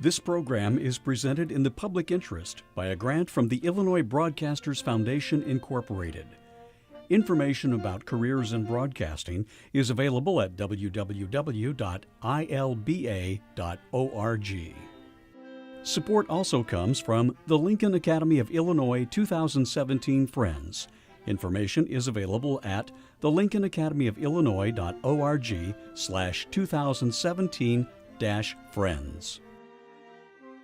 This program is presented in the public interest by a grant from the Illinois Broadcasters Foundation, Incorporated. Information about careers in broadcasting is available at www.ilba.org. Support also comes from the Lincoln Academy of Illinois 2017 Friends. Information is available at the lincolnacademyofillinois.org/2017-friends.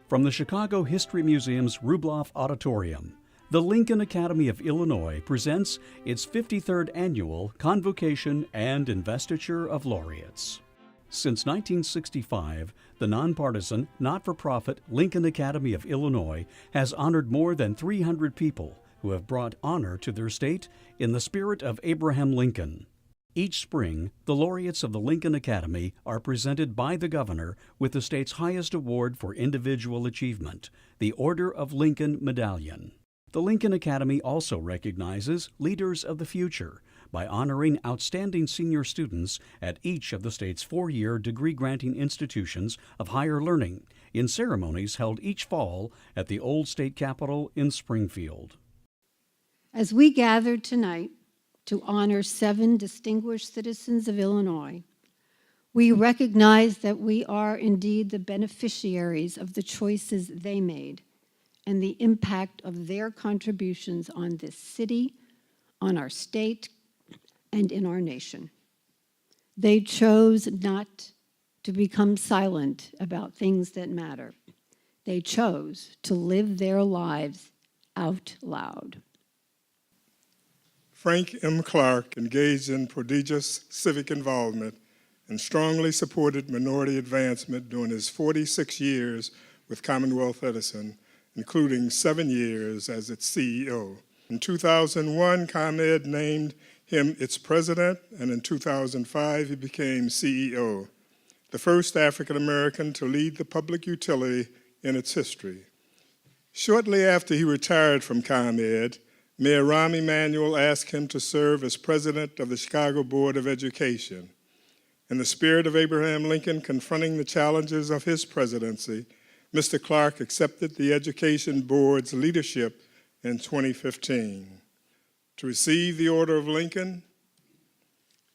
From the Chicago History Museum's Rubloff Auditorium, the Lincoln Academy of Illinois presents its 53rd Annual Convocation and Investiture of Laureates. Since 1965, the nonpartisan, not-for-profit Lincoln Academy of Illinois has honored more than 300 people who have brought honor to their state in the spirit of Abraham Lincoln. Each spring, the laureates of the Lincoln Academy are presented by the governor with the state's highest award for individual achievement, the Order of Lincoln Medallion. The Lincoln Academy also recognizes leaders of the future by honoring outstanding senior students at each of the state's four-year degree-granting institutions of higher learning in ceremonies held each fall at the old state capitol in Springfield. As we gather tonight to honor 7 distinguished citizens of Illinois, we recognize that we are indeed the beneficiaries of the choices they made and the impact of their contributions on this city, on our state, and in our nation. They chose not to become silent about things that matter. They chose to live their lives out loud. Frank M. Clarke engaged in prodigious civic involvement and strongly supported minority advancement during his 46 years with Commonwealth Edison, including 7 years as its CEO. In 2001, ComEd named him its president, and in 2005, he became CEO, the first African American to lead the public utility in its history. Shortly after he retired from ComEd, Mayor Rahm Emanuel asked him to serve as president of the Chicago Board of Education. In the spirit of Abraham Lincoln confronting the challenges of his presidency, Mr. Clarke accepted the Education Board's leadership in 2015. To receive the Order of Lincoln,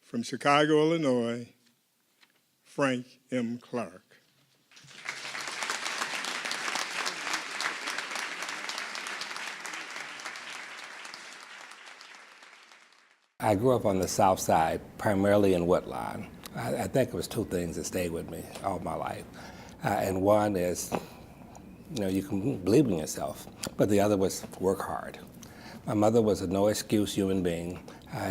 from Chicago, Illinois, Frank M. Clarke. I grew up on the South Side, primarily in Woodlawn. I think it was 2 things that stayed with me all my life. And one is, you can believe in yourself, but the other was work hard. My mother was a no-excuse human being.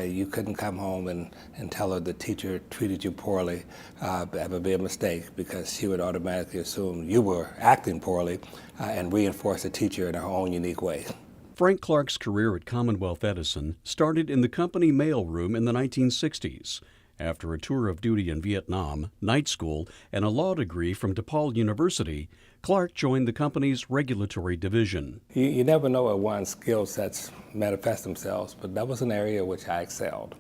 You couldn't come home and tell her the teacher treated you poorly, that would be a mistake, because she would automatically assume you were acting poorly and reinforce the teacher in her own unique way. Frank Clarke's career at Commonwealth Edison started in the company mailroom in the 1960s. After a tour of duty in Vietnam, night school, and a law degree from DePaul University, Clarke joined the company's regulatory division. You never know where one's skill sets manifest themselves, but that was an area which I excelled.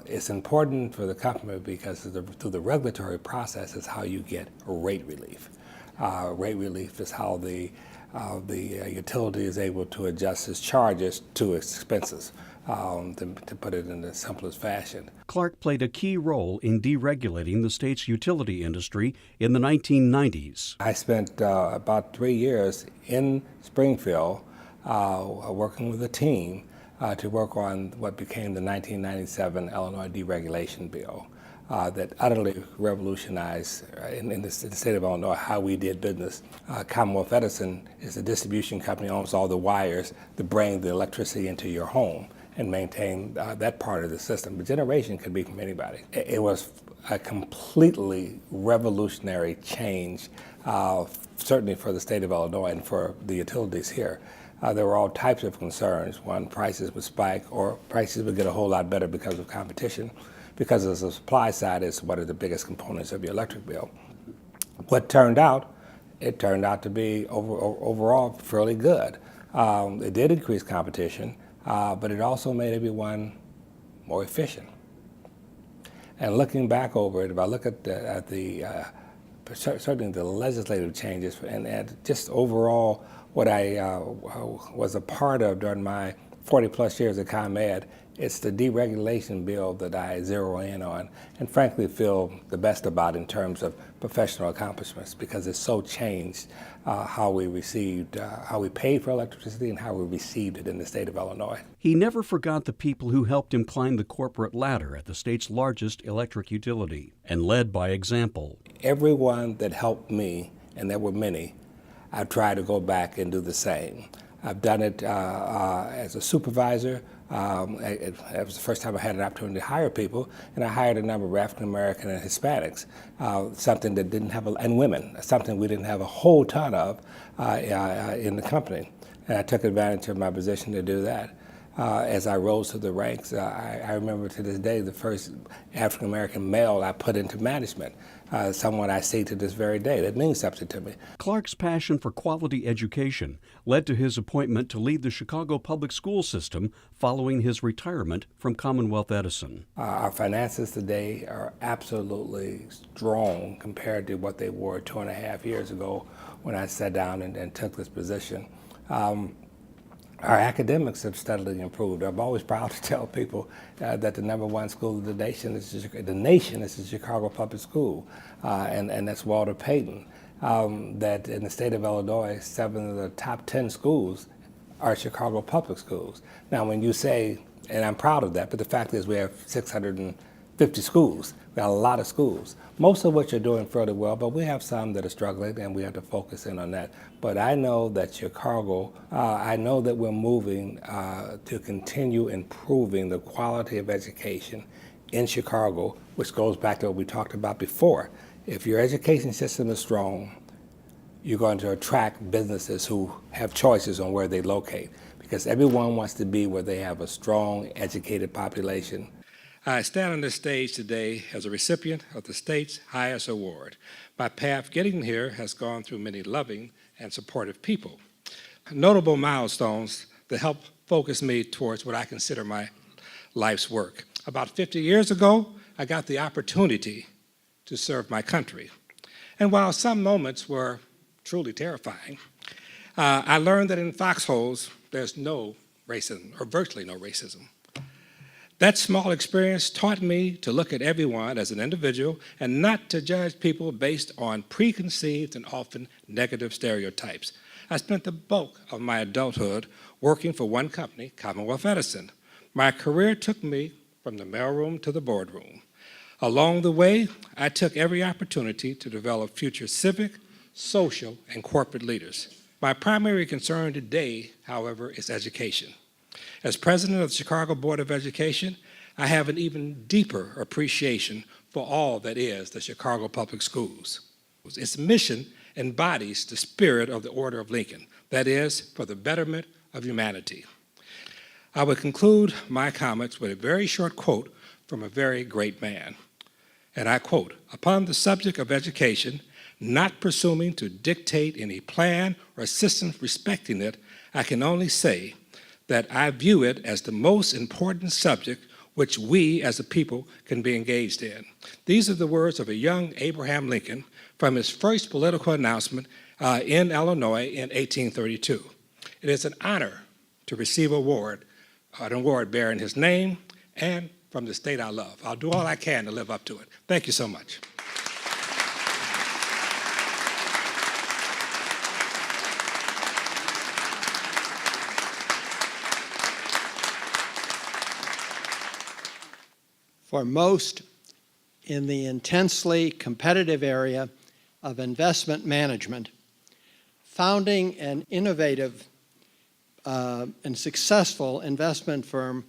It's important for the company because through the regulatory process is how you get rate relief. Rate relief is how the utility is able to adjust its charges to its expenses, to put it in the simplest fashion. Clarke played a key role in deregulating the state's utility industry in the 1990s. I spent about 3 years in Springfield working with a team to work on what became the 1997 Illinois Deregulation Bill. That utterly revolutionized in the state of Illinois how we did business. Commonwealth Edison is a distribution company, owns all the wires that bring the electricity into your home and maintain that part of the system. But generation could be from anybody. It was a completely revolutionary change, certainly for the state of Illinois and for the utilities here. There were all types of concerns. One, prices would spike, or prices would get a whole lot better because of competition. Because of the supply side is one of the biggest components of your electric bill. What turned out, it turned out to be overall fairly good. It did increase competition, but it also made everyone more efficient. And looking back over it, if I look at the certainly the legislative changes, and just overall what I was a part of during my 40-plus years at ComEd. It's the deregulation bill that I zero in on and frankly feel the best about in terms of professional accomplishments, because it's so changed how we paid for electricity and how we received it in the state of Illinois. He never forgot the people who helped him climb the corporate ladder at the state's largest electric utility and led by example. Everyone that helped me, and there were many, I've tried to go back and do the same. I've done it as a supervisor. It was the first time I had an opportunity to hire people, and I hired a number of African American and Hispanics, something that didn't have, and women, something we didn't have a whole ton of in the company. And I took advantage of my position to do that. As I rose through the ranks, I remember to this day the first African American male I put into management, someone I see to this very day. That means something to me. Clarke's passion for quality education led to his appointment to lead the Chicago public school system following his retirement from Commonwealth Edison. Our finances today are absolutely strong compared to what they were 2.5 years ago when I sat down and took this position. Our academics have steadily improved. I'm always proud to tell people that the #1 school of the nation is the Chicago Public School, and that's Walter Payton. That in the state of Illinois, 7 of the top 10 schools are Chicago public schools. Now, when you say, and I'm proud of that, but the fact is we have 650 schools. We got a lot of schools, most of which are doing fairly well, but we have some that are struggling, and we have to focus in on that. But I know that Chicago, I know that we're moving to continue improving the quality of education in Chicago, which goes back to what we talked about before. If your education system is strong, you're going to attract businesses who have choices on where they locate, because everyone wants to be where they have a strong, educated population. I stand on this stage today as a recipient of the state's highest award. My path getting here has gone through many loving and supportive people. Notable milestones that help focus me towards what I consider my life's work. About 50 years ago, I got the opportunity to serve my country. And while some moments were truly terrifying, I learned that in foxholes, there's no racism, or virtually no racism. That small experience taught me to look at everyone as an individual and not to judge people based on preconceived and often negative stereotypes. I spent the bulk of my adulthood working for one company, Commonwealth Edison. My career took me from the mailroom to the boardroom. Along the way, I took every opportunity to develop future civic, social, and corporate leaders. My primary concern today, however, is education. As president of the Chicago Board of Education, I have an even deeper appreciation for all that is the Chicago Public Schools. Its mission embodies the spirit of the Order of Lincoln, that is, for the betterment of humanity. I would conclude my comments with a very short quote from a very great man. And I quote, "Upon the subject of education, not presuming to dictate any plan or system respecting it, I can only say that I view it as the most important subject which we as a people can be engaged in." These are the words of a young Abraham Lincoln from his first political announcement in Illinois in 1832. It is an honor to receive an award bearing his name and from the state I love. I'll do all I can to live up to it. Thank you so much. For most in the intensely competitive area of investment management, founding an innovative and successful investment firm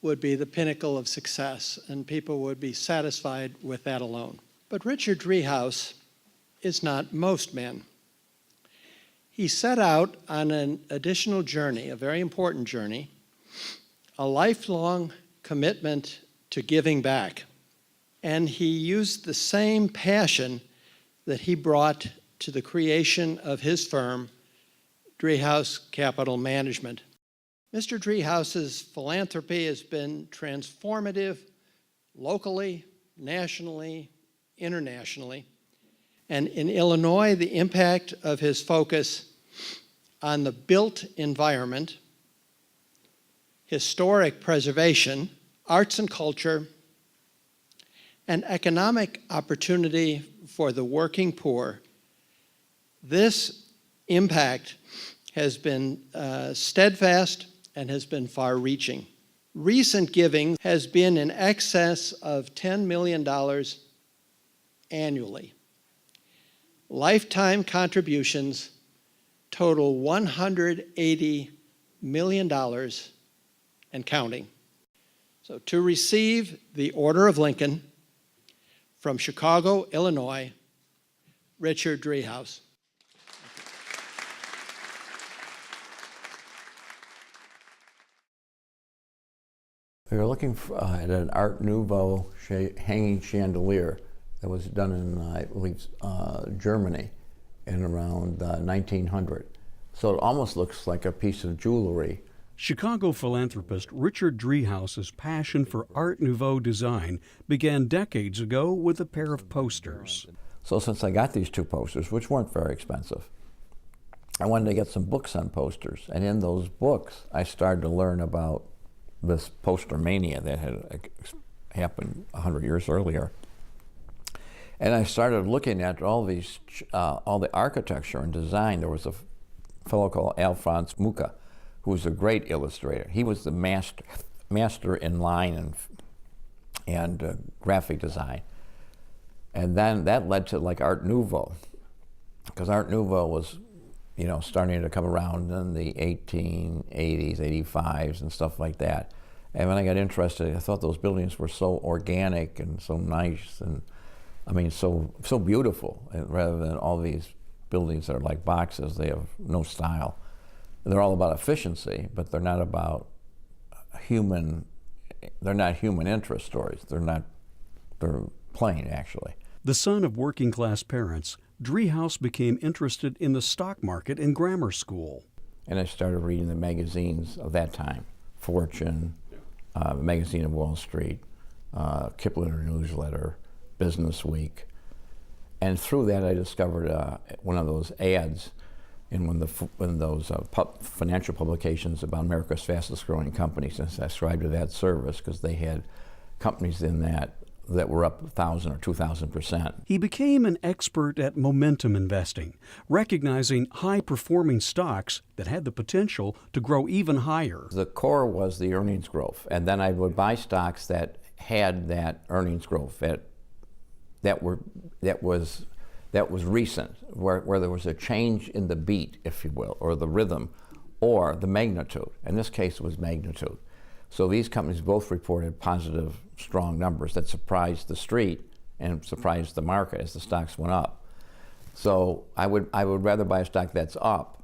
would be the pinnacle of success, and people would be satisfied with that alone. But Richard Driehaus is not most men. He set out on an additional journey, a very important journey, a lifelong commitment to giving back. And he used the same passion that he brought to the creation of his firm, Driehaus Capital Management. Mr. Driehaus's philanthropy has been transformative locally, nationally, internationally, And in Illinois, the impact of his focus on the built environment, historic preservation, arts and culture, and economic opportunity for the working poor, this impact has been steadfast and has been far-reaching. Recent giving has been in excess of $10 million annually. Lifetime contributions total $180 million and counting. So to receive the Order of Lincoln from Chicago, Illinois, Richard Driehaus. We were looking at an Art Nouveau hanging chandelier that was done in, I believe, Germany in around 1900. So it almost looks like a piece of jewelry. Chicago philanthropist Richard Driehaus's passion for Art Nouveau design began decades ago with a pair of posters. So since I got these two posters, which weren't very expensive, I wanted to get some books on posters. And in those books, I started to learn about this poster mania that had happened 100 years earlier. And I started looking at all the architecture and design. There was a fellow called Alphonse Mucha, who was a great illustrator. He was the master in line and graphic design. And then that led to like Art Nouveau, because Art Nouveau was, you know, starting to come around in the 1880s, 85s and stuff like that. And when I got interested, I thought those buildings were so organic and so nice and, I mean, so beautiful, rather than all these buildings that are like boxes. They have no style. They're all about efficiency, but they're not about human interest stories. They're plain, actually. The son of working-class parents, Driehaus became interested in the stock market in grammar school. And I started reading the magazines of that time, Fortune, Magazine of Wall Street, Kiplinger Newsletter, Business Week. And through that I discovered one of those ads in one of those financial publications about America's fastest growing companies, and I subscribed to that service because they had companies in that were up 1,000 or 2,000%. He became an expert at momentum investing, recognizing high-performing stocks that had the potential to grow even higher. The core was the earnings growth, and then I would buy stocks that had that earnings growth that was recent, where there was a change in the beat, if you will, or the rhythm, or the magnitude. In this case, it was magnitude. So these companies both reported positive, strong numbers that surprised the street and surprised the market as the stocks went up. So I would rather buy a stock that's up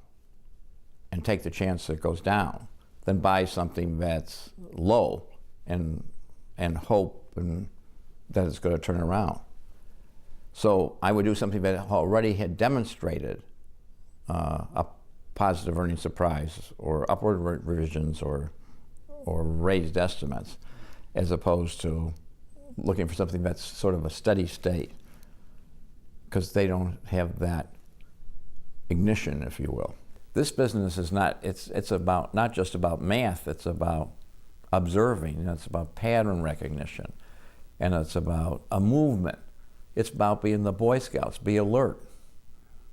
and take the chance that it goes down than buy something that's low and hope that it's going to turn around. So I would do something that already had demonstrated a positive earnings surprise or upward revisions or raised estimates, as opposed to looking for something that's sort of a steady state, because they don't have that ignition, if you will. This business is not just about math, it's about observing, it's about pattern recognition, and it's about a movement. It's about being the Boy Scouts, be alert.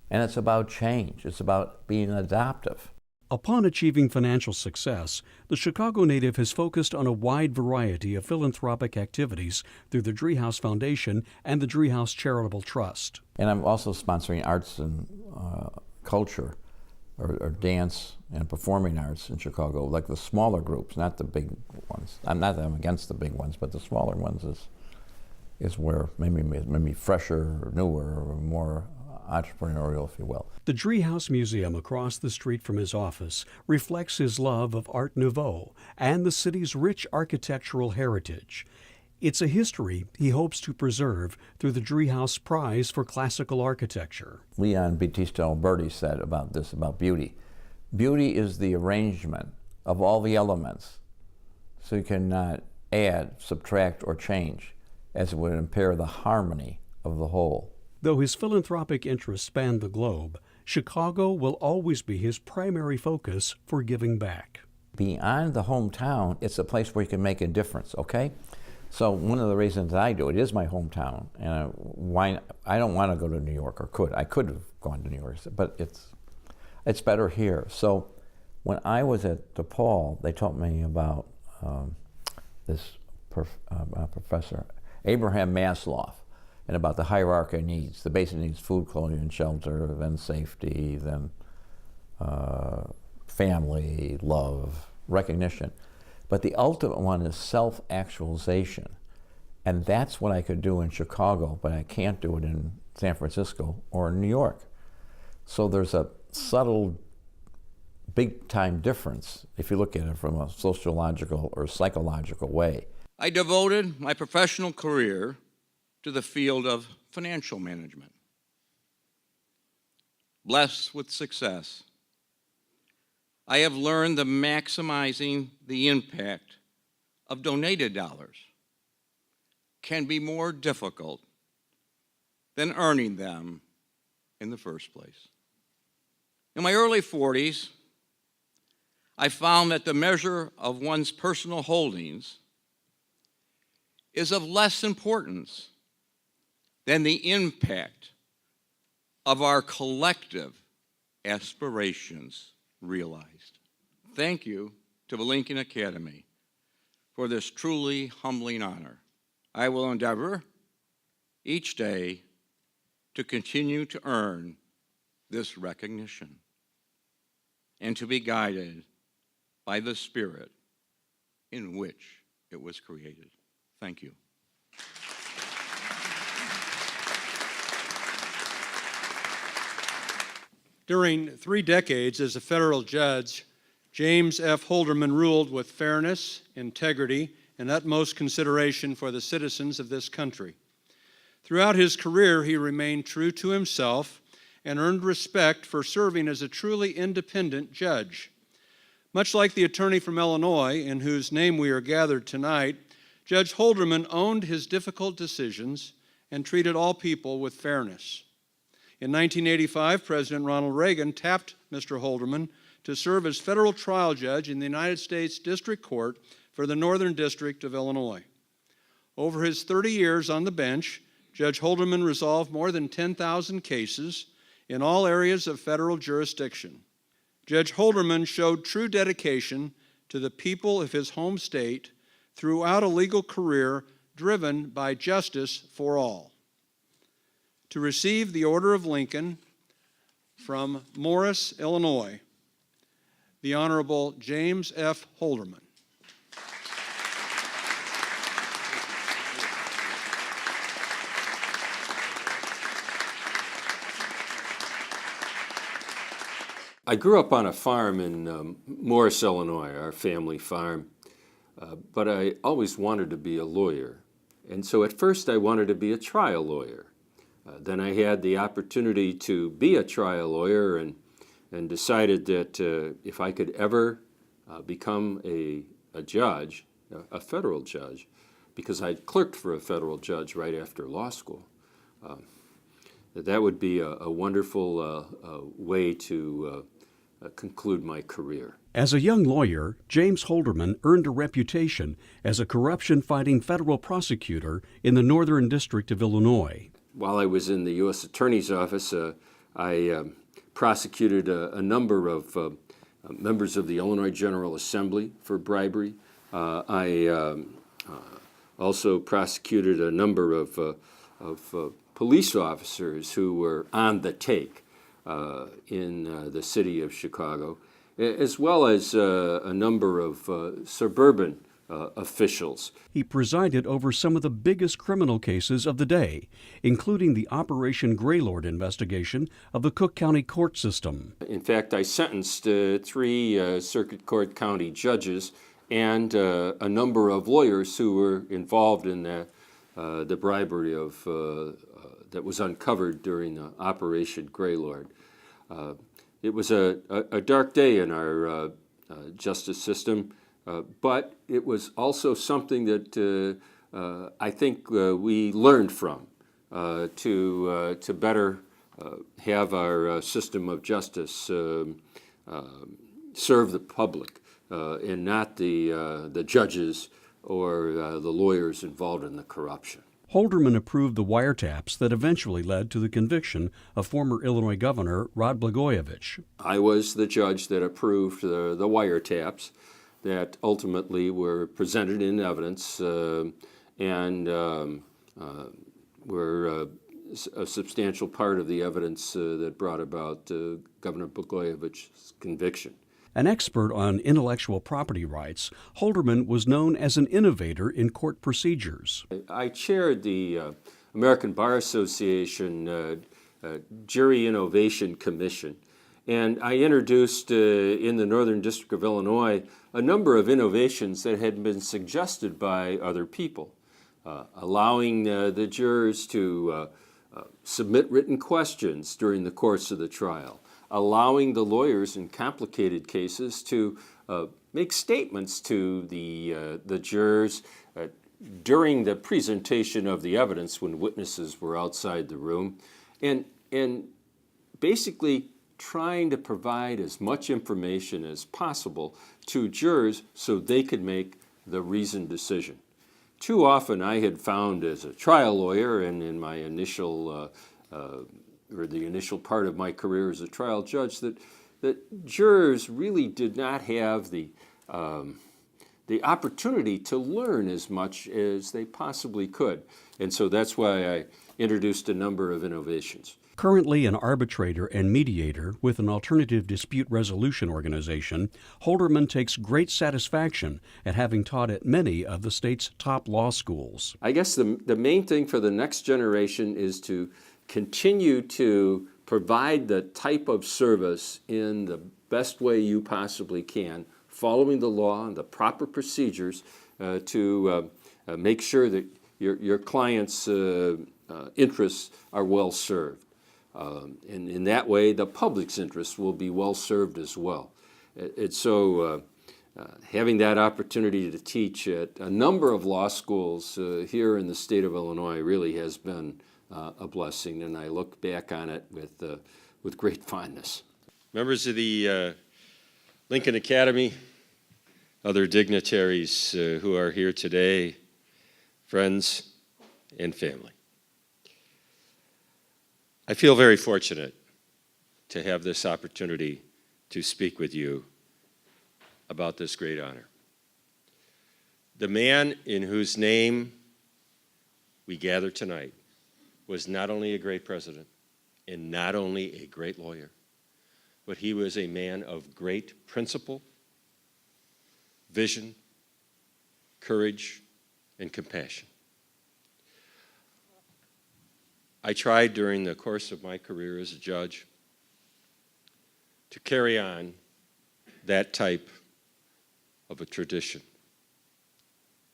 And it's about change, it's about being adaptive. Upon achieving financial success, the Chicago native has focused on a wide variety of philanthropic activities through the Driehaus Foundation and the Driehaus Charitable Trust. And I'm also sponsoring arts and culture, or dance and performing arts in Chicago, like the smaller groups, not the big ones. I'm against the big ones, but the smaller ones is where maybe fresher, or newer, or more entrepreneurial, if you will. The Driehaus Museum across the street from his office reflects his love of Art Nouveau and the city's rich architectural heritage. It's a history he hopes to preserve through the Driehaus Prize for Classical Architecture. Leon Battista Alberti said about this, about beauty. Beauty is the arrangement of all the elements, so you cannot add, subtract, or change, as it would impair the harmony of the whole. Though his philanthropic interests span the globe, Chicago will always be his primary focus for giving back. Beyond the hometown, it's a place where you can make a difference, okay? So one of the reasons I do it is my hometown, and I don't want to go to New York, or I could have gone to New York, but it's better here. So when I was at DePaul, they taught me about this professor, Abraham Maslow, and about the hierarchy of needs, the basic needs: food, clothing, and shelter, then safety, then family, love, recognition. But the ultimate one is self-actualization. And that's what I could do in Chicago, but I can't do it in San Francisco or New York. So there's a subtle, big-time difference if you look at it from a sociological or psychological way. I devoted my professional career to the field of financial management. Blessed with success, I have learned that maximizing the impact of donated dollars can be more difficult than earning them in the first place. In my early 40s, I found that the measure of one's personal holdings is of less importance than the impact of our collective aspirations realized. Thank you to the Lincoln Academy for this truly humbling honor. I will endeavor each day to continue to earn this recognition and to be guided by the spirit in which it was created. Thank you. During 3 decades as a federal judge, James F. Holderman ruled with fairness, integrity, and utmost consideration for the citizens of this country. Throughout his career, he remained true to himself and earned respect for serving as a truly independent judge. Much like the attorney from Illinois, in whose name we are gathered tonight, Judge Halderman owned his difficult decisions and treated all people with fairness. In 1985, President Ronald Reagan tapped Mr. Halderman to serve as federal trial judge in the United States District Court for the Northern District of Illinois. Over his 30 years on the bench, Judge Halderman resolved more than 10,000 cases in all areas of federal jurisdiction. Judge Halderman showed true dedication to the people of his home state throughout a legal career driven by justice for all. To receive the Order of Lincoln from Morris, Illinois, the Honorable James F. Halderman. I grew up on a farm in Morris, Illinois, our family farm, but I always wanted to be a lawyer. And so at first I wanted to be a trial lawyer. Then I had the opportunity to be a trial lawyer and decided that if I could ever become a judge, a federal judge, because I clerked for a federal judge right after law school, that would be a wonderful way to conclude my career. As a young lawyer, James Halderman earned a reputation as a corruption-fighting federal prosecutor in the Northern District of Illinois. While I was in the U.S. Attorney's Office, I prosecuted a number of members of the Illinois General Assembly for bribery. I also prosecuted a number of police officers who were on the take in the city of Chicago, as well as a number of suburban officials. He presided over some of the biggest criminal cases of the day, including the Operation Greylord investigation of the Cook County court system. In fact, I sentenced 3 circuit court county judges and a number of lawyers who were involved in the bribery of that was uncovered during Operation Greylord. It was a dark day in our justice system, but it was also something that I think we learned from. to better have our system of justice serve the public and not the judges or the lawyers involved in the corruption. Halderman approved the wiretaps that eventually led to the conviction of former Illinois Governor Rod Blagojevich. I was the judge that approved the wiretaps that ultimately were presented in evidence and were a substantial part of the evidence that brought about Governor Blagojevich's conviction. An expert on intellectual property rights, Halderman was known as an innovator in court procedures. I chaired the American Bar Association Jury Innovation Commission, and I introduced in the Northern District of Illinois a number of innovations that had been suggested by other people, allowing the jurors to submit written questions during the course of the trial, allowing the lawyers in complicated cases to make statements to the jurors during the presentation of the evidence when witnesses were outside the room, and basically trying to provide as much information as possible to jurors so they could make the reasoned decision. Too often I had found as a trial lawyer and in my initial or the initial part of my career as a trial judge that jurors really did not have the opportunity to learn as much as they possibly could. And so that's why I introduced a number of innovations. Currently an arbitrator and mediator with an alternative dispute resolution organization, Halderman takes great satisfaction at having taught at many of the state's top law schools. I guess the main thing for the next generation is to continue to provide the type of service in the best way you possibly can, following the law and the proper procedures to make sure that your client's interests are well served. And in that way, the public's interests will be well served as well. So having that opportunity to teach at a number of law schools here in the state of Illinois really has been a blessing, and I look back on it with great fondness. Members of the Lincoln Academy, other dignitaries who are here today, friends and family. I feel very fortunate to have this opportunity to speak with you about this great honor. The man in whose name we gather tonight was not only a great president and not only a great lawyer, but he was a man of great principle, vision, courage, and compassion. I tried during the course of my career as a judge to carry on that type of a tradition.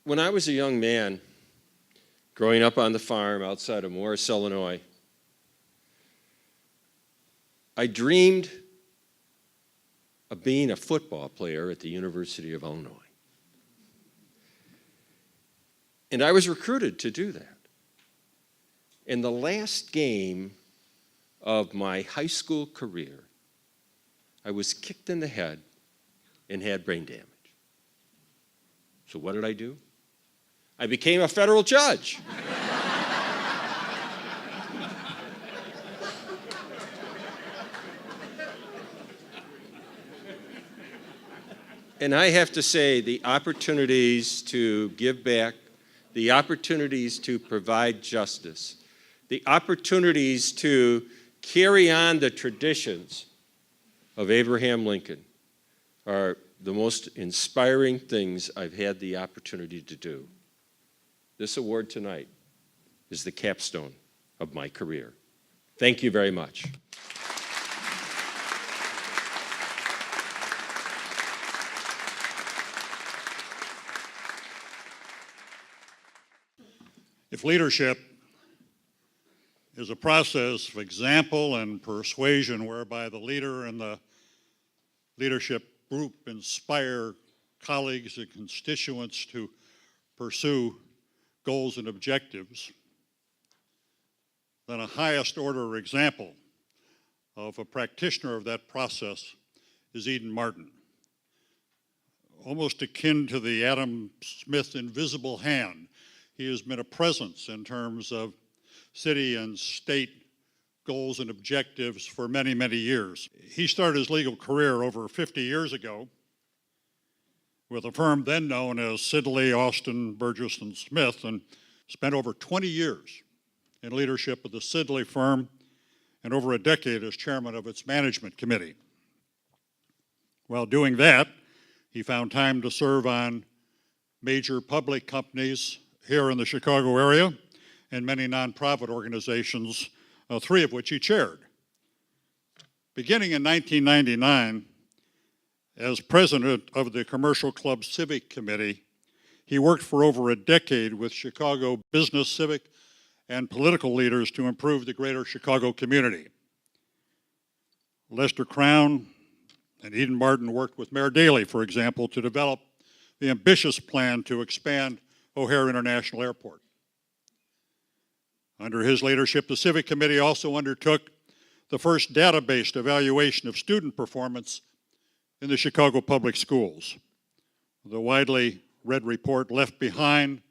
When I was a young man, growing up on the farm outside of Morris, Illinois, I dreamed of being a football player at the University of Illinois. And I was recruited to do that. In the last game of my high school career, I was kicked in the head and had brain damage. So what did I do? I became a federal judge. And I have to say, the opportunities to give back, the opportunities to provide justice, the opportunities to carry on the traditions of Abraham Lincoln are the most inspiring things I've had the opportunity to do. This award tonight is the capstone of my career. Thank you very much. If leadership is a process of example and persuasion whereby the leader and the leadership group inspire colleagues and constituents to pursue goals and objectives, then a highest order example of a practitioner of that process is Eden Martin. Almost akin to the Adam Smith invisible hand, he has been a presence in terms of city and state goals and objectives for many, many years. He started his legal career over 50 years ago with a firm then known as Sidley, Austin, Burgess, and Smith, and spent over 20 years in leadership of the Sidley firm and over a decade as chairman of its management committee. While doing that, he found time to serve on major public companies here in the Chicago area and many nonprofit organizations, 3 of which he chaired. Beginning in 1999, as president of the Commercial Club Civic Committee, he worked for over a decade with Chicago business, civic, and political leaders to improve the greater Chicago community. Lester Crown and Eden Martin worked with Mayor Daley, for example, to develop the ambitious plan to expand O'Hare International Airport. Under his leadership, the Civic Committee also undertook the first database evaluation of student performance in the Chicago public schools. The widely read report, Left Behind,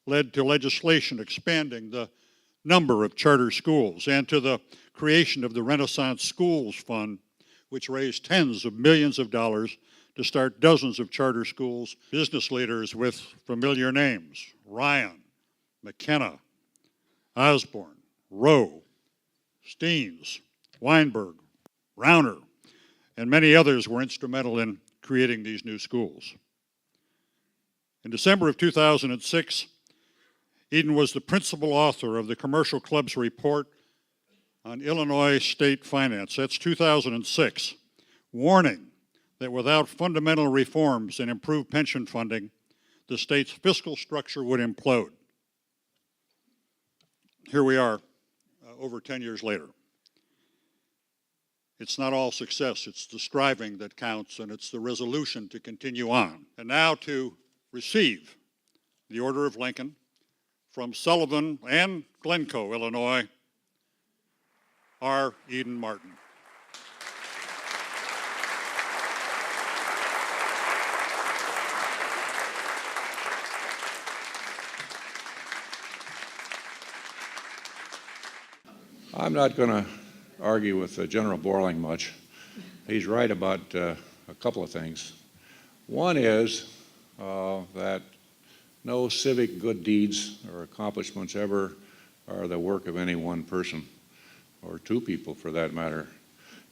led to legislation expanding the number of charter schools and to the creation of the Renaissance Schools Fund, which raised tens of millions of dollars to start dozens of charter schools. Business leaders with familiar names, Ryan, McKenna, Osborne, Rowe, Steens, Weinberg, Rauner, and many others were instrumental in creating these new schools. In December of 2006, Eden was the principal author of the Commercial Club's report on Illinois state finance. That's 2006, warning that without fundamental reforms and improved pension funding, the state's fiscal structure would implode. Here we are, over 10 years later. It's not all success, it's the striving that counts, and it's the resolution to continue on. And now to receive the Order of Lincoln from Sullivan and Glencoe, Illinois, R. Eden Martin. I'm not going to argue with General Borling much. He's right about a couple of things. One is that no civic good deeds or accomplishments ever are the work of any one person, or 2 people for that matter.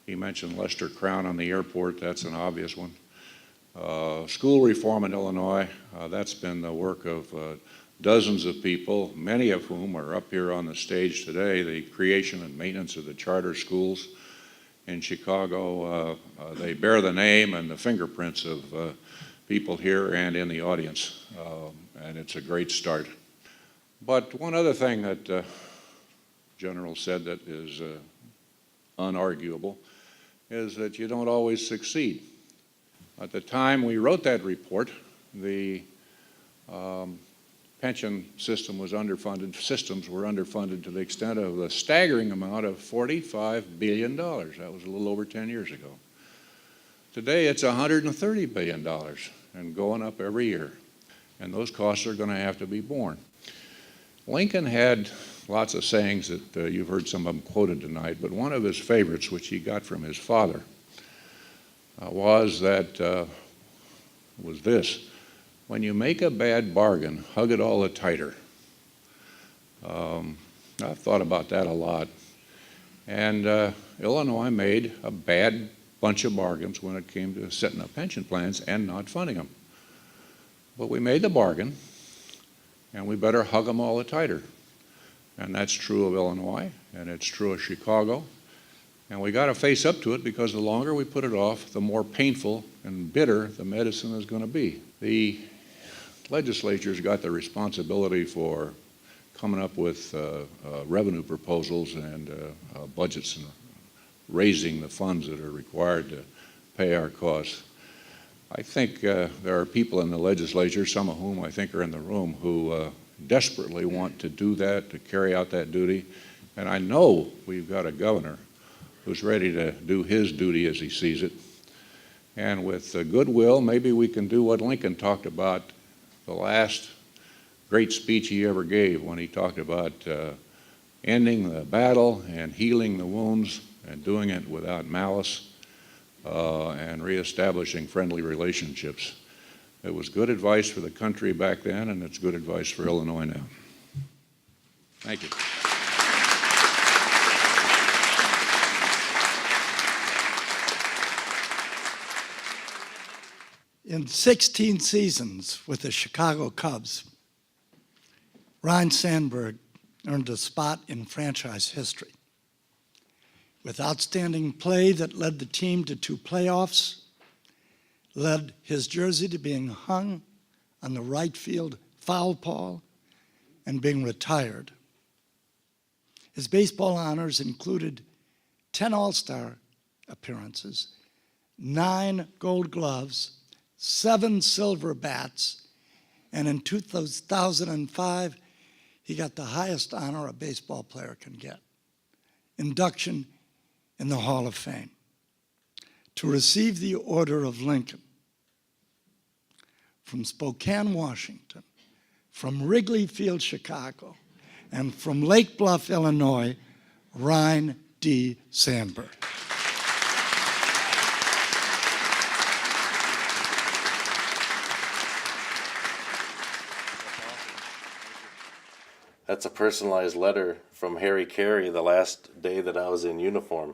He mentioned Lester Crown on the airport, that's an obvious one. School reform in Illinois, that's been the work of dozens of people, many of whom are up here on the stage today. The creation and maintenance of the charter schools in Chicago, they bear the name and the fingerprints of people here and in the audience, and it's a great start. But one other thing that General said that is unarguable is that you don't always succeed. At the time we wrote that report, the pension system was underfunded, systems were underfunded to the extent of a staggering amount of $45 billion. That was a little over 10 years ago. Today it's $130 billion and going up every year. And those costs are going to have to be borne. Lincoln had lots of sayings that you've heard some of them quoted tonight, but one of his favorites, which he got from his father, was this: when you make a bad bargain, hug it all the tighter. I've thought about that a lot. And Illinois made a bad bunch of bargains when it came to setting up pension plans and not funding them. But we made the bargain, and we better hug them all the tighter. And that's true of Illinois, and it's true of Chicago. And we got to face up to it, because the longer we put it off, the more painful and bitter the medicine is going to be. The legislature's got the responsibility for coming up with revenue proposals and budgets and raising the funds that are required to pay our costs. I think there are people in the legislature, some of whom I think are in the room, who desperately want to do that, to carry out that duty, And I know we've got a governor who's ready to do his duty as he sees it. And with goodwill, maybe we can do what Lincoln talked about, the last great speech he ever gave, when he talked about ending the battle and healing the wounds and doing it without malice and reestablishing friendly relationships. It was good advice for the country back then, and it's good advice for Illinois now. Thank you. In 16 seasons with the Chicago Cubs, Ryne Sandberg earned a spot in franchise history. With outstanding play that led the team to 2 playoffs, led his jersey to being hung on the right field foul pole and being retired. His baseball honors included 10 All-Star appearances, 9 Gold Gloves, 7 silver bats, and in 2005, he got the highest honor a baseball player can get, induction in the Hall of Fame. To receive the Order of Lincoln from Spokane, Washington, from Wrigley Field, Chicago, and from Lake Bluff, Illinois, Ryne D. Sandberg. That's a personalized letter from Harry Carey the last day that I was in uniform.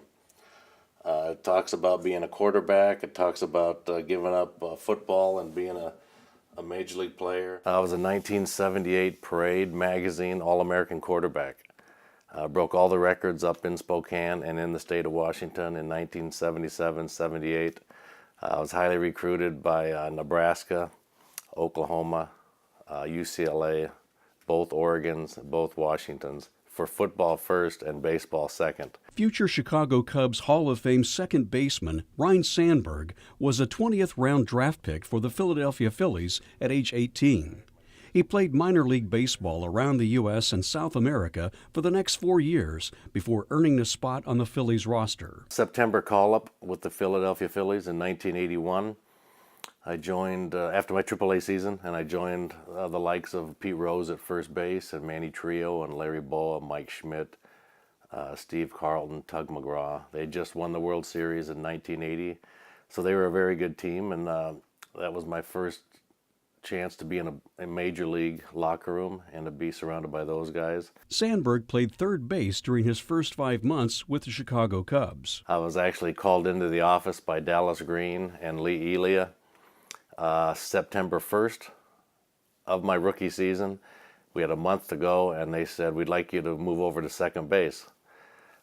It talks about being a quarterback. It talks about giving up football and being a major league player. I was a 1978 Parade magazine All-American quarterback. Broke all the records up in Spokane and in the state of Washington in 1977-78. I was highly recruited by Nebraska, Oklahoma, UCLA, both Oregons, both Washingtons, for football first and baseball second. Future Chicago Cubs Hall of Fame second baseman Ryne Sandberg was a 20th round draft pick for the Philadelphia Phillies at age 18. He played minor league baseball around the U.S. and South America for the next 4 years before earning a spot on the Phillies roster. September call-up with the Philadelphia Phillies in 1981. I joined after my AAA season, and I joined the likes of Pete Rose at first base, and Manny Trio, and Larry Boa, Mike Schmidt, Steve Carlton, Tug McGraw. They just won the World Series in 1980, so they were a very good team, and that was my first chance to be in a major league locker room and to be surrounded by those guys. Sandberg played third base during his first 5 months with the Chicago Cubs. I was actually called into the office by Dallas Green and Lee Elia September 1st of my rookie season. We had a month to go, and they said, "We'd like you to move over to second base."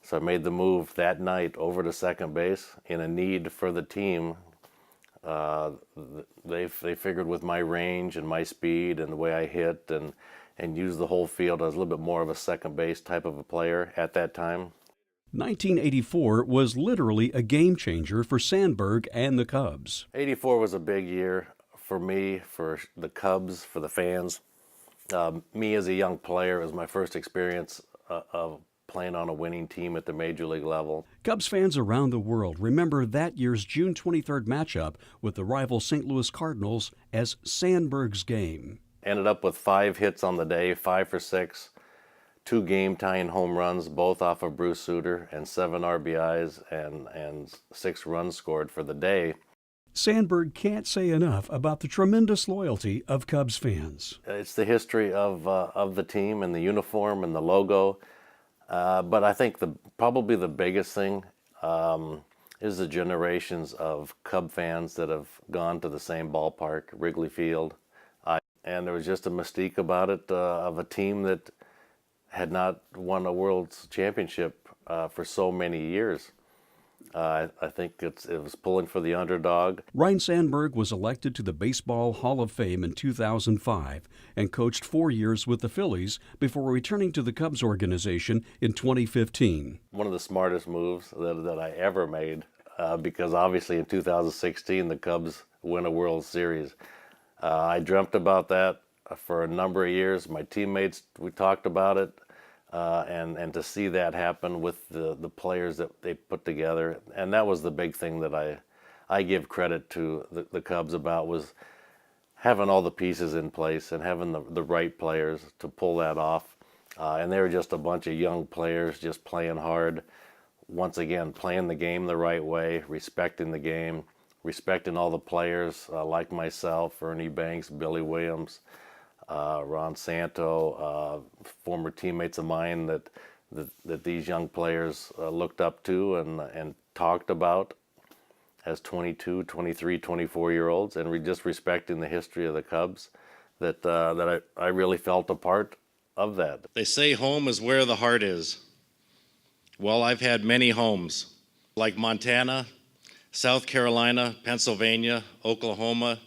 So I made the move that night over to second base in a need for the team. They figured with my range and my speed and the way I hit and used the whole field, I was a little bit more of a second base type of a player at that time. 1984 was literally a game changer for Sandberg and the Cubs. 84 was a big year for me, for the Cubs, for the fans. Me as a young player, it was my first experience of playing on a winning team at the major league level. Cubs fans around the world remember that year's June 23rd matchup with the rival St. Louis Cardinals as Sandberg's game. Ended up with 5 hits on the day, 5 for 6, 2 game-tying home runs, both off of Bruce Sutter, and 7 RBIs and 6 runs scored for the day. Sandberg can't say enough about the tremendous loyalty of Cubs fans. It's the history of the team and the uniform and the logo. But I think probably the biggest thing is the generations of Cub fans that have gone to the same ballpark, Wrigley Field. And there was just a mystique about it of a team that had not won a World Championship for so many years. I think it was pulling for the underdog. Ryne Sandberg was elected to the Baseball Hall of Fame in 2005 and coached 4 years with the Phillies before returning to the Cubs organization in 2015. One of the smartest moves that I ever made, because obviously in 2016 the Cubs win a World Series. I dreamt about that for a number of years. My teammates, we talked about it. and to see that happen with the players that they put together. And that was the big thing that I give credit to the Cubs about, was having all the pieces in place and having the right players to pull that off. And they were just a bunch of young players just playing hard. Once again, playing the game the right way, respecting the game, respecting all the players like myself, Ernie Banks, Billy Williams, Ron Santo, former teammates of mine that these young players looked up to and talked about as 22, 23, 24-year-olds, and just respecting the history of the Cubs, that I really felt a part of that. They say home is where the heart is. Well, I've had many homes, like Montana, South Carolina, Pennsylvania, Oklahoma,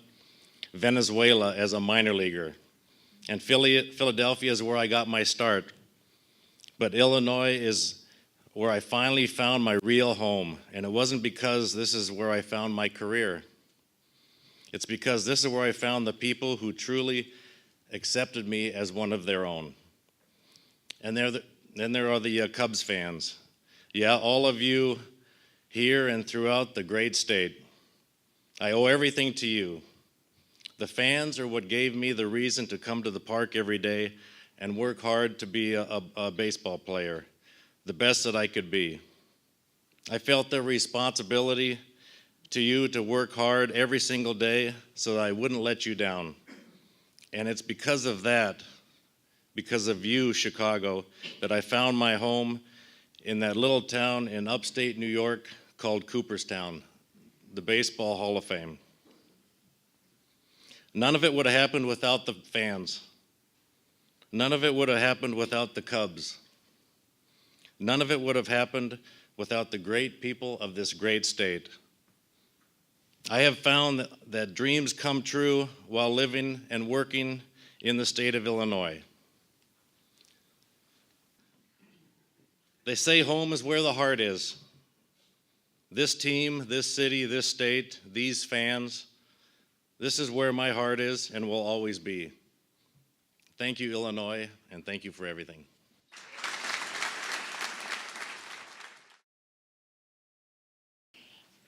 Venezuela as a minor leaguer. And Philadelphia is where I got my start. But Illinois is where I finally found my real home. And it wasn't because this is where I found my career. It's because this is where I found the people who truly accepted me as one of their own. And then there are the Cubs fans. Yeah, all of you here and throughout the great state. I owe everything to you. The fans are what gave me the reason to come to the park every day and work hard to be a baseball player, the best that I could be. I felt the responsibility to you to work hard every single day so that I wouldn't let you down. And it's because of that, because of you, Chicago, that I found my home in that little town in upstate New York called Cooperstown, the Baseball Hall of Fame. None of it would have happened without the fans. None of it would have happened without the Cubs. None of it would have happened without the great people of this great state. I have found that dreams come true while living and working in the state of Illinois. They say home is where the heart is. This team, this city, this state, these fans, this is where my heart is and will always be. Thank you, Illinois, and thank you for everything.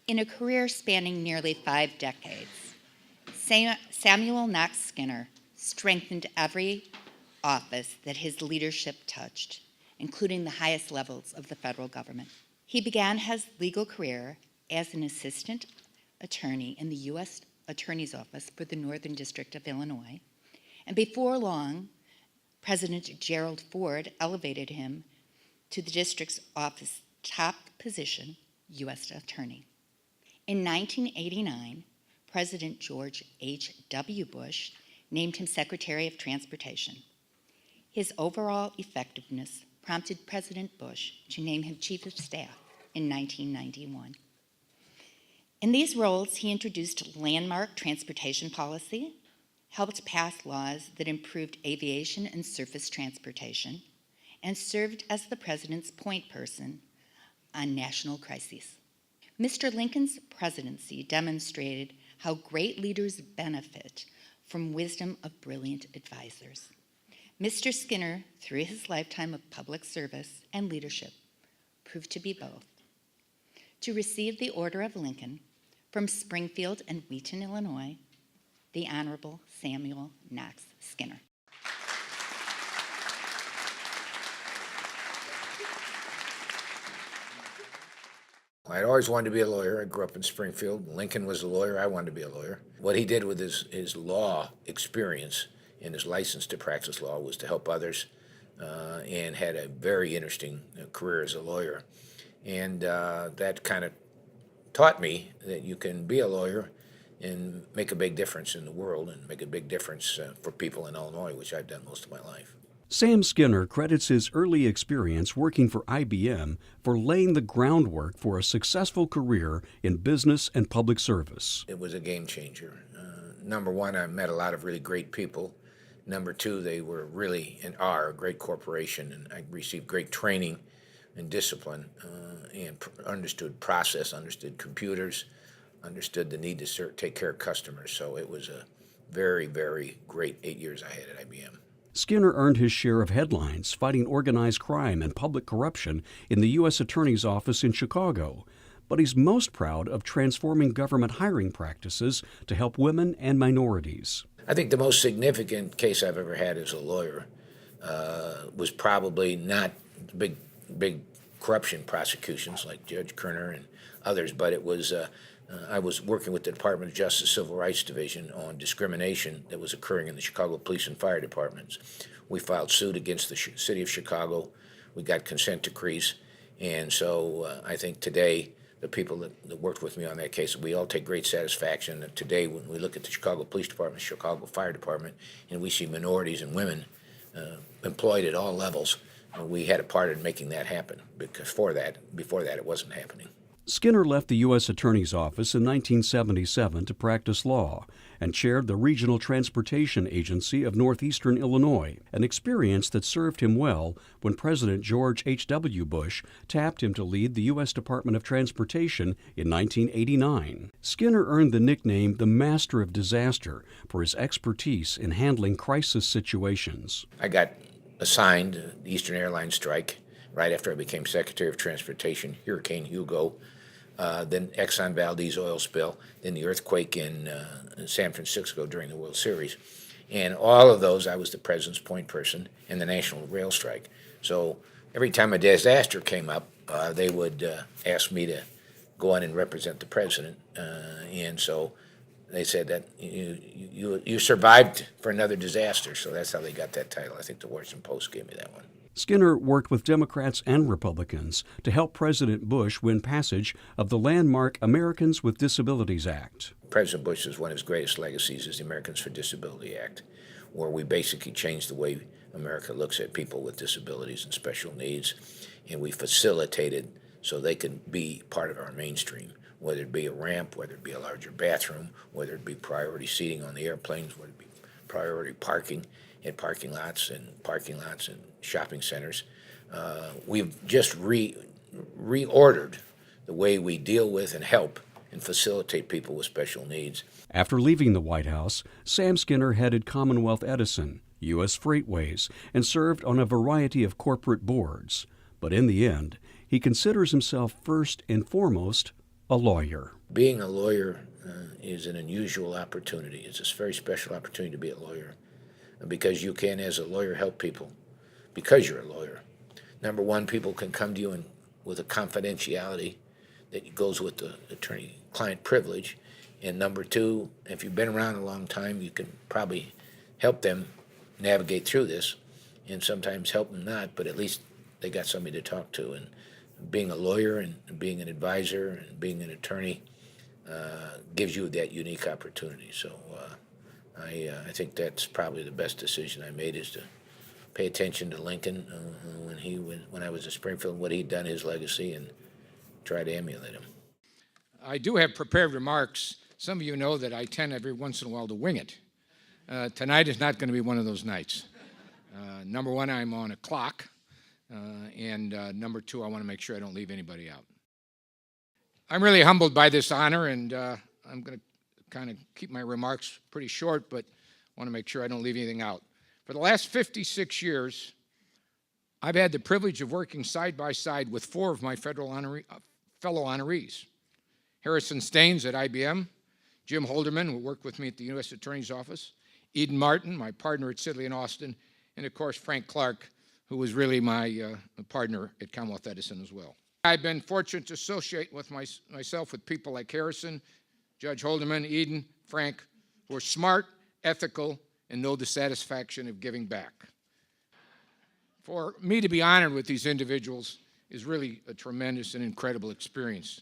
In a career spanning nearly 5 decades, Samuel Knox Skinner strengthened every office that his leadership touched, including the highest levels of the federal government. He began his legal career as an assistant attorney in the U.S. Attorney's Office for the Northern District of Illinois, and before long, President Gerald Ford elevated him to the district's office top position, U.S. Attorney. In 1989, President George H.W. Bush named him Secretary of Transportation. His overall effectiveness prompted President Bush to name him Chief of Staff in 1991. In these roles, he introduced landmark transportation policy, helped pass laws that improved aviation and surface transportation, and served as the President's point person on national crises. Mr. Lincoln's presidency demonstrated how great leaders benefit from wisdom of brilliant advisors. Mr. Skinner, through his lifetime of public service and leadership, proved to be both. To receive the Order of Lincoln from Springfield and Wheaton, Illinois, the Honorable Samuel Knox Skinner. I'd always wanted to be a lawyer. I grew up in Springfield. Lincoln was a lawyer. I wanted to be a lawyer. What he did with his law experience and his license to practice law was to help others, and had a very interesting career as a lawyer. And that kind of taught me that you can be a lawyer and make a big difference in the world and make a big difference for people in Illinois, which I've done most of my life. Sam Skinner credits his early experience working for IBM for laying the groundwork for a successful career in business and public service. It was a game changer. Number one, I met a lot of really great people. Number two, they were really and are a great corporation, and I received great training and discipline, and understood process, understood computers, understood the need to take care of customers. So it was a very, very great 8 years I had at IBM. Skinner earned his share of headlines fighting organized crime and public corruption in the U.S. Attorney's Office in Chicago, but he's most proud of transforming government hiring practices to help women and minorities. I think the most significant case I've ever had as a lawyer was probably not big corruption prosecutions like Judge Kerner and others, but it was I was working with the Department of Justice Civil Rights Division on discrimination that was occurring in the Chicago Police and Fire Departments. We filed suit against the city of Chicago. We got consent decrees, and so I think today the people that worked with me on that case, we all take great satisfaction that today when we look at the Chicago Police Department, Chicago Fire Department, and we see minorities and women employed at all levels, we had a part in making that happen, because before that it wasn't happening. Skinner left the U.S. Attorney's Office in 1977 to practice law and chaired the Regional Transportation Agency of Northeastern Illinois, an experience that served him well when President George H.W. Bush tapped him to lead the U.S. Department of Transportation in 1989. Skinner earned the nickname the Master of Disaster for his expertise in handling crisis situations. I got assigned the Eastern Airlines strike right after I became Secretary of Transportation, Hurricane Hugo, then Exxon Valdez oil spill, then the earthquake in San Francisco during the World Series. And all of those, I was the President's point person in the National Rail strike. So every time a disaster came up, they would ask me to go on and represent the President. And so they said that you survived for another disaster, so that's how they got that title. I think the Washington Post gave me that one. Skinner worked with Democrats and Republicans to help President Bush win passage of the landmark Americans with Disabilities Act. President Bush is one of his greatest legacies is the Americans for Disability Act, where we basically changed the way America looks at people with disabilities and special needs, and we facilitated so they can be part of our mainstream, whether it be a ramp, whether it be a larger bathroom, whether it be priority seating on the airplanes, whether it be priority parking in parking lots and shopping centers. We've just reordered the way we deal with and help and facilitate people with special needs. After leaving the White House, Sam Skinner headed Commonwealth Edison, U.S. Freightways, and served on a variety of corporate boards. But in the end, he considers himself first and foremost a lawyer. Being a lawyer is an unusual opportunity. It's a very special opportunity to be a lawyer, because you can, as a lawyer, help people because you're a lawyer. Number one, people can come to you with a confidentiality that goes with the attorney-client privilege. And number two, if you've been around a long time, you can probably help them navigate through this, and sometimes help them not, but at least they got somebody to talk to. And being a lawyer and being an advisor and being an attorney gives you that unique opportunity. So I think that's probably the best decision I made, is to pay attention to Lincoln when I was in Springfield, what he'd done, his legacy, and try to emulate him. I do have prepared remarks. Some of you know that I tend every once in a while to wing it. Tonight is not going to be one of those nights. Number one, I'm on a clock, and number two, I want to make sure I don't leave anybody out. I'm really humbled by this honor, and I'm going to kind of keep my remarks pretty short, but want to make sure I don't leave anything out. For the last 56 years, I've had the privilege of working side by side with four of my fellow honorees. Harrison Staines at IBM, Jim Halderman, who worked with me at the U.S. Attorney's Office, Eden Martin, my partner at Sidley and Austin, and of course Frank Clarke, who was really my partner at Commonwealth Edison as well. I've been fortunate to associate with myself with people like Harrison, Judge Halderman, Eden, Frank, who are smart, ethical, and know the satisfaction of giving back. For me to be honored with these individuals is really a tremendous and incredible experience.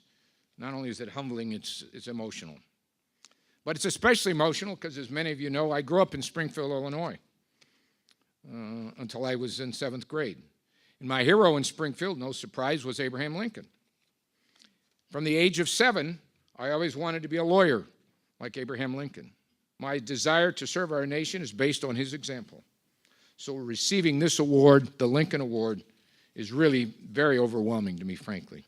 Not only is it humbling, it's emotional. But it's especially emotional because, as many of you know, I grew up in Springfield, Illinois, until I was in 7th grade. And my hero in Springfield, no surprise, was Abraham Lincoln. From the age of 7, I always wanted to be a lawyer like Abraham Lincoln. My desire to serve our nation is based on his example. So receiving this award, the Lincoln Award, is really very overwhelming to me, frankly.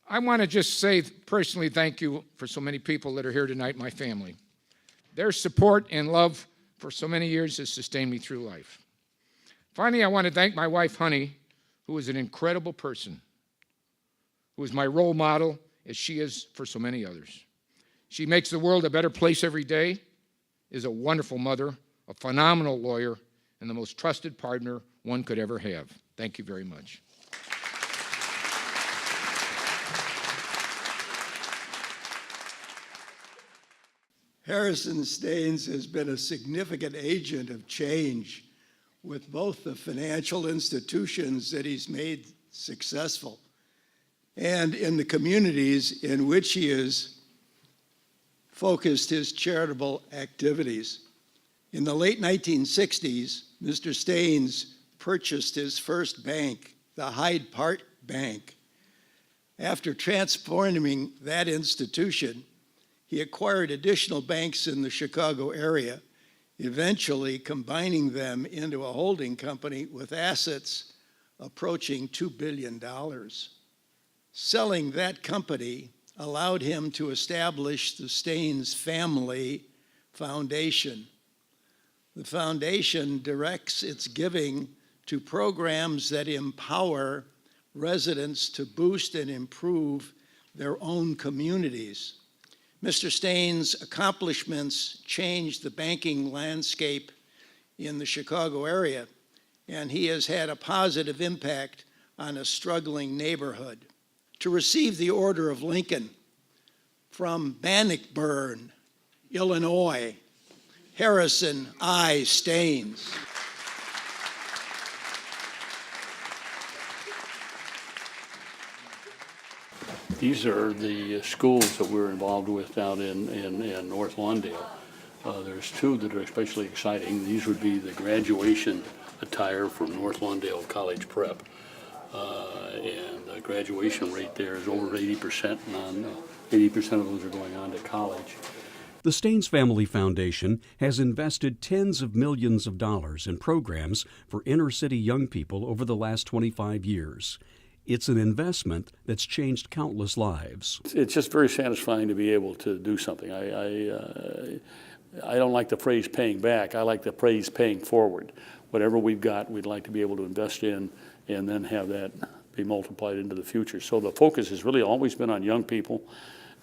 I want to just say personally thank you for so many people that are here tonight, my family. Their support and love for so many years has sustained me through life. Finally, I want to thank my wife, Honey, who is an incredible person, who is my role model as she is for so many others. She makes the world a better place every day, is a wonderful mother, a phenomenal lawyer, and the most trusted partner one could ever have. Thank you very much. Harrison Staines has been a significant agent of change with both the financial institutions that he's made successful and in the communities in which he has focused his charitable activities. In the late 1960s, Mr. Staines purchased his first bank, the Hyde Park Bank. After transforming that institution, he acquired additional banks in the Chicago area, eventually combining them into a holding company with assets approaching $2 billion. Selling that company allowed him to establish the Staines Family Foundation. The foundation directs its giving to programs that empower residents to boost and improve their own communities. Mr. Staines' accomplishments changed the banking landscape in the Chicago area, and he has had a positive impact on a struggling neighborhood. To receive the Order of Lincoln from Bannockburn, Illinois, Harrison I. Staines. These are the schools that we're involved with down in North Lawndale. There's two that are especially exciting. These would be the graduation attire from North Lawndale College Prep. And the graduation rate there is over 80%, and 80% of those are going on to college. The Staines Family Foundation has invested tens of millions of dollars in programs for inner-city young people over the last 25 years. It's an investment that's changed countless lives. It's just very satisfying to be able to do something. I don't like the phrase paying back. I like the phrase paying forward. Whatever we've got, we'd like to be able to invest in and then have that be multiplied into the future. So the focus has really always been on young people.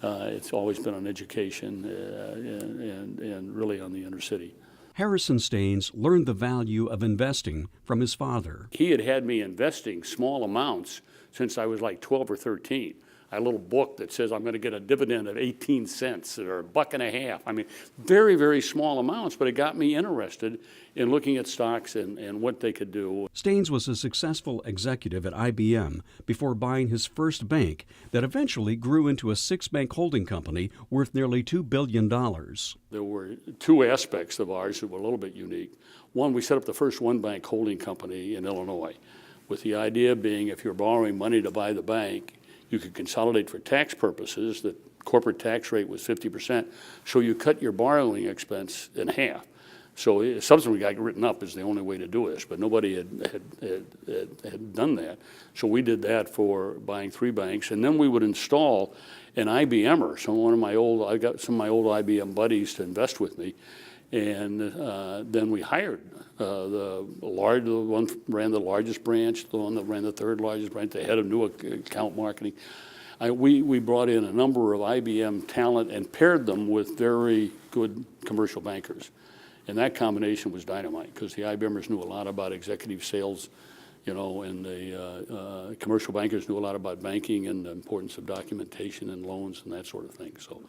It's always been on education and really on the inner city. Harrison Staines learned the value of investing from his father. He had me investing small amounts since I was like 12 or 13. I had a little book that says I'm going to get a dividend of 18 cents or $1.50. I mean, very, very small amounts, but it got me interested in looking at stocks and what they could do. Staines was a successful executive at IBM before buying his first bank that eventually grew into a 6-bank holding company worth nearly $2 billion. There were two aspects of ours that were a little bit unique. One, we set up the first 1-bank holding company in Illinois, with the idea being if you're borrowing money to buy the bank, you could consolidate for tax purposes. The corporate tax rate was 50%, so you cut your borrowing expense in half. So it subsequently got written up as the only way to do this, but nobody had done that. So we did that for buying 3 banks, and then we would install an IBMer. So I got some of my old IBM buddies to invest with me, and then we hired the one ran the largest branch, the one that ran the 3rd largest branch, the head of new account marketing. We brought in a number of IBM talent and paired them with very good commercial bankers. And that combination was dynamite because the IBMers knew a lot about executive sales, and the commercial bankers knew a lot about banking and the importance of documentation and loans and that sort of thing. So,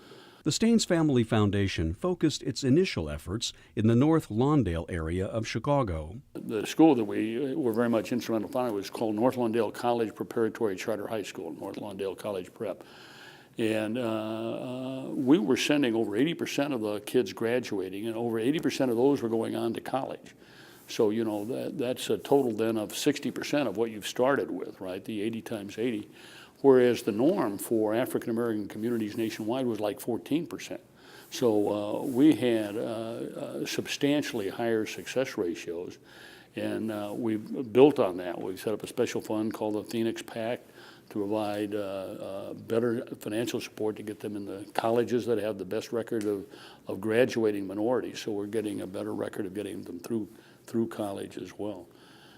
the Staines Family Foundation focused its initial efforts in the North Lawndale area of Chicago. The school that we were very much instrumental in founding was called North Lawndale College Preparatory Charter High School, North Lawndale College Prep. And we were sending over 80% of the kids graduating, and over 80% of those were going on to college. So, that's a total then of 60% of what you've started with, right? The 80 times 80. Whereas the norm for African American communities nationwide was like 14%. So we had substantially higher success ratios, and we built on that. We set up a special fund called the Phoenix Pact to provide better financial support to get them in the colleges that have the best record of graduating minorities. So we're getting a better record of getting them through college as well.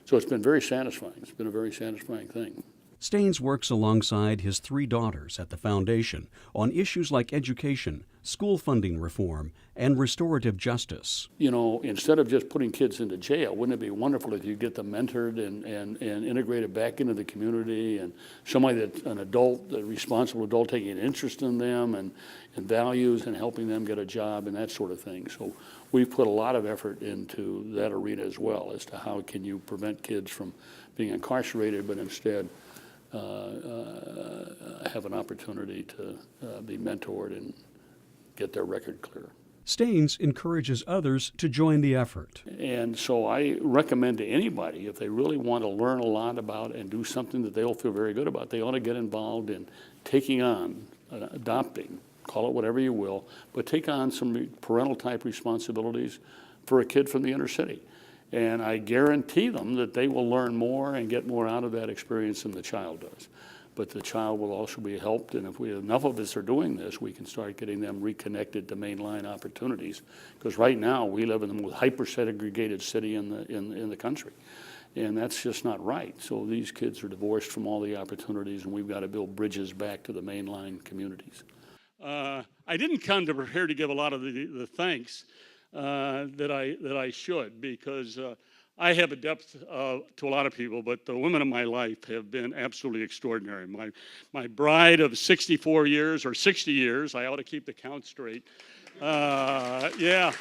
So it's been very satisfying. It's been a very satisfying thing. Staines works alongside his 3 daughters at the foundation on issues like education, school funding reform, and restorative justice. You know, instead of just putting kids into jail, wouldn't it be wonderful if you get them mentored and integrated back into the community, and somebody that's an adult, a responsible adult, taking an interest in them and values and helping them get a job and that sort of thing. So we've put a lot of effort into that arena as well, as to how can you prevent kids from being incarcerated, but instead have an opportunity to be mentored and get their record clear. Staines encourages others to join the effort. And so I recommend to anybody, if they really want to learn a lot about and do something that they'll feel very good about, they ought to get involved in taking on, adopting, call it whatever you will, but take on some parental type responsibilities for a kid from the inner city. And I guarantee them that they will learn more and get more out of that experience than the child does. But the child will also be helped, and if enough of us are doing this, we can start getting them reconnected to mainline opportunities. Because right now, we live in the most hyper-segregated city in the country. And that's just not right. So these kids are divorced from all the opportunities, and we've got to build bridges back to the mainline communities. I didn't come to prepare to give a lot of the thanks that I should, because I have a depth to a lot of people, but the women of my life have been absolutely extraordinary. My bride of 64 years, or 60 years, I ought to keep the count straight. Yeah.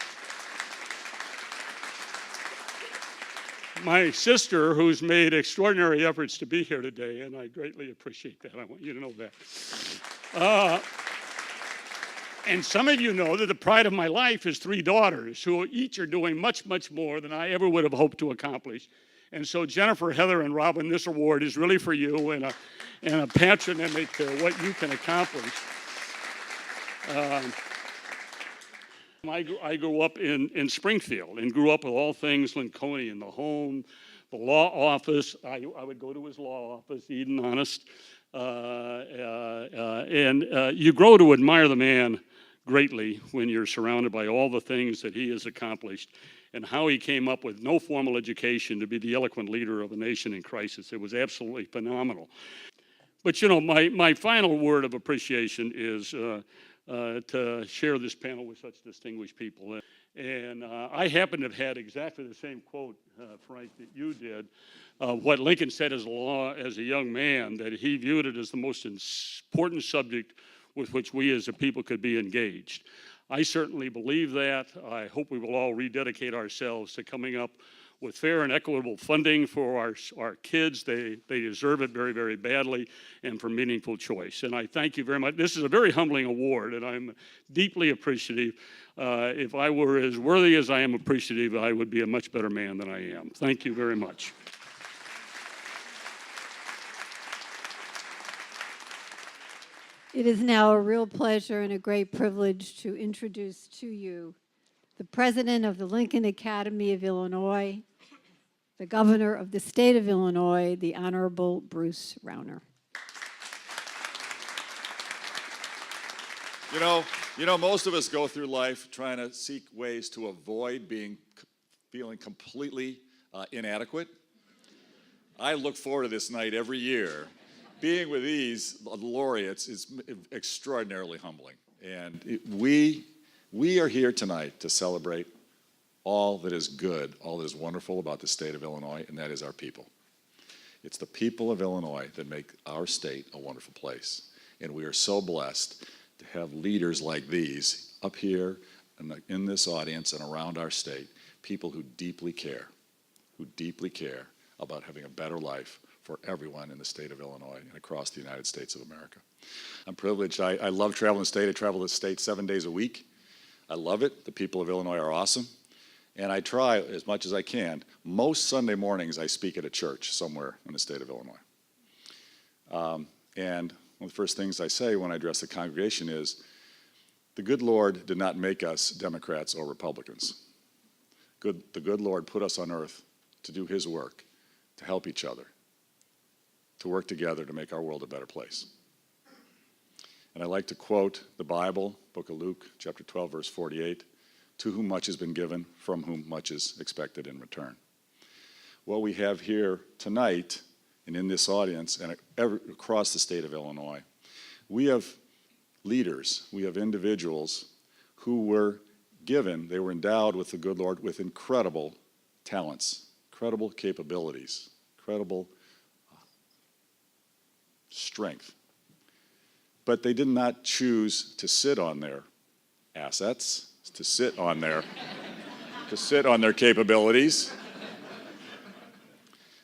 My sister, who's made extraordinary efforts to be here today, and I greatly appreciate that. I want you to know that. And some of you know that the pride of my life is 3 daughters who each are doing much, much more than I ever would have hoped to accomplish. And so Jennifer, Heather, and Robin, this award is really for you and a patronymic to what you can accomplish. I grew up in Springfield and grew up with all things Lincolnian, the home, the law office. I would go to his law office, Eden Honest. And you grow to admire the man greatly when you're surrounded by all the things that he has accomplished and how he came up with no formal education to be the eloquent leader of a nation in crisis. It was absolutely phenomenal. But you know, my final word of appreciation is to share this panel with such distinguished people. And I happen to have had exactly the same quote, Frank, that you did. What Lincoln said as a young man, that he viewed it as the most important subject with which we as a people could be engaged. I certainly believe that. I hope we will all rededicate ourselves to coming up with fair and equitable funding for our kids. They deserve it very, very badly, and for meaningful choice. And I thank you very much. This is a very humbling award, and I'm deeply appreciative. If I were as worthy as I am appreciative, I would be a much better man than I am. Thank you very much. It is now a real pleasure and a great privilege to introduce to you the President of the Lincoln Academy of Illinois, the Governor of the State of Illinois, the Honorable Bruce Rauner. You know, most of us go through life trying to seek ways to avoid feeling completely inadequate. I look forward to this night every year. Being with these laureates is extraordinarily humbling. And we are here tonight to celebrate all that is good, all that is wonderful about the state of Illinois, and that is our people. It's the people of Illinois that make our state a wonderful place. And we are so blessed to have leaders like these up here in this audience and around our state, people who deeply care about having a better life for everyone in the state of Illinois and across the United States of America. I'm privileged. I love traveling the state. I travel the state 7 days a week. I love it. The people of Illinois are awesome. And I try as much as I can. Most Sunday mornings I speak at a church somewhere in the state of Illinois. And one of the first things I say when I address the congregation is, the good Lord did not make us Democrats or Republicans. The good Lord put us on earth to do his work, to help each other, to work together to make our world a better place. And I like to quote the Bible, book of Luke, chapter 12, verse 48, to whom much has been given, from whom much is expected in return. what we have here tonight and in this audience and across the state of Illinois, we have leaders, we have individuals who were given, they were endowed with the good Lord with incredible talents, incredible capabilities, incredible strength. But they did not choose to sit on their assets, to sit on their capabilities.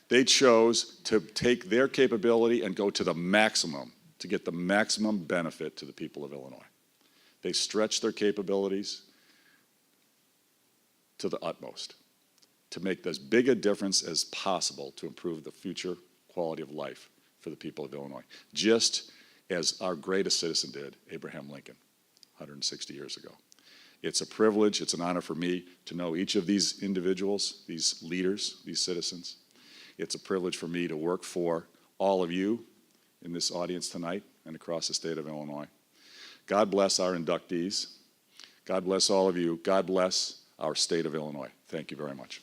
They chose to take their capability and go to the maximum, to get the maximum benefit to the people of Illinois. They stretched their capabilities to the utmost to make as big a difference as possible to improve the future quality of life for the people of Illinois, just as our greatest citizen did, Abraham Lincoln, 160 years ago. It's a privilege, it's an honor for me to know each of these individuals, these leaders, these citizens. It's a privilege for me to work for all of you in this audience tonight and across the state of Illinois. God bless our inductees. God bless all of you. God bless our state of Illinois. Thank you very much.